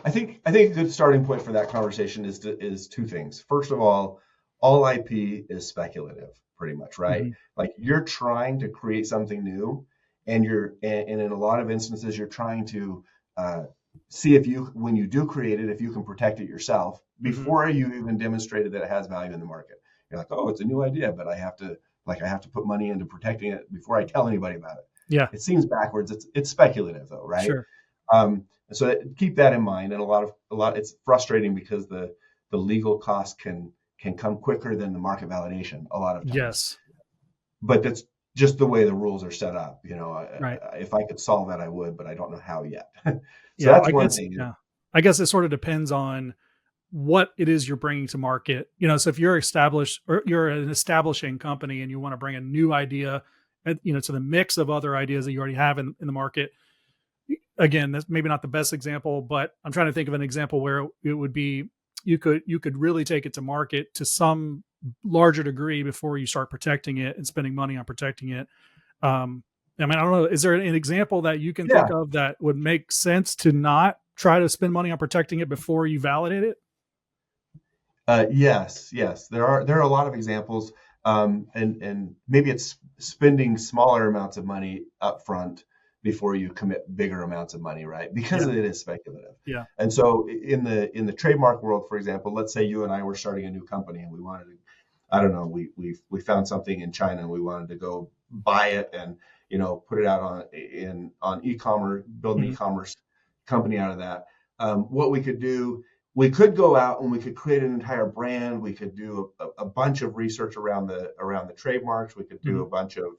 I think a good starting point for that conversation is two things. First of all IP is speculative, pretty much, right? Hmm. Like you're trying to create something new, and in a lot of instances you're trying to uh, see if you, when you do create it, if you can protect it yourself Hmm. before you even demonstrated that it has value in the market. You're like, oh, it's a new idea, but I have to put money into protecting it before I tell anybody about it. Yeah, It seems backwards. It's speculative though, right? sure. So keep that in mind. And a lot, it's frustrating because the legal costs can come quicker than the market validation a lot of times. Yes. But that's just the way the rules are set up. Right. If I could solve that, I would, but I don't know how yet. So Yeah. that's I one guess, thing. yeah. I guess it sort of depends on what it is you're bringing to market. So if you're established or you're an establishing company and you want to bring a new idea, to the mix of other ideas that you already have in the market, again, that's maybe not the best example, but I'm trying to think of an example where it would be you could really take it to market to some larger degree before you start protecting it and spending money on protecting it. I mean, I don't know. Is there an example that you can think Yeah. of that would make sense to not try to spend money on protecting it before you validate it? Yes. There are a lot of examples, and maybe it's spending smaller amounts of money up front before you commit bigger amounts of money, right? Because Yeah, it is speculative. yeah. And so in the trademark world, for example, let's say you and I were starting a new company and we wanted to, I don't know, we found something in China and we wanted to go buy it and put it out on e-commerce, build an Hmm. e-commerce company out of that. What we could do, we could go out and we could create an entire brand. We could do a bunch of research around the trademarks. We could do Hmm. a bunch of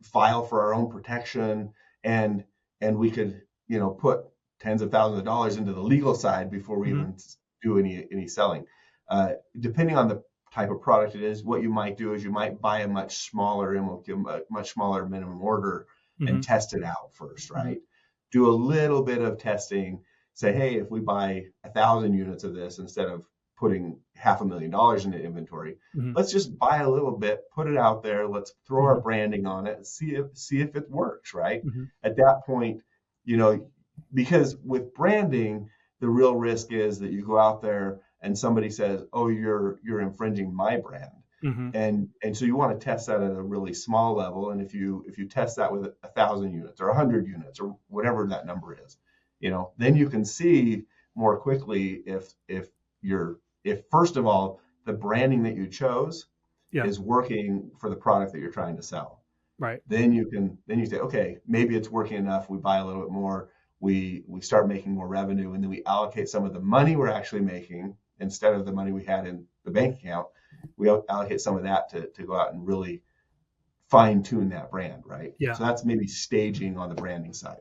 file for our own protection, and we could put tens of thousands of dollars into the legal side before we Hmm. even do any selling. Depending on the type of product it is, what you might do is you might buy a much smaller much smaller minimum order and Hmm. test it out first, Hmm. right? Do a little bit of testing. Say, hey, if we buy 1,000 units of this instead of putting $500,000 into inventory, Hmm. let's just buy a little bit, put it out there. Let's throw our Hmm. branding on it, see if it works, right? Hmm. At that point, you know, because with branding, the real risk is that you go out there and somebody says, "Oh, you're infringing my brand." Hmm. And so you want to test that at a really small level. And if you test that with 1,000 units or 100 units or whatever that number is, then you can see more quickly if first of all the branding that you chose Yeah. is working for the product that you're trying to sell. Right. Then you say, okay, maybe it's working enough. We buy a little bit more. We start making more revenue, and then we allocate some of the money we're actually making instead of the money we had in the bank account. We allocate some of that to go out and really fine tune that brand, right? Yeah. So that's maybe staging on the branding side.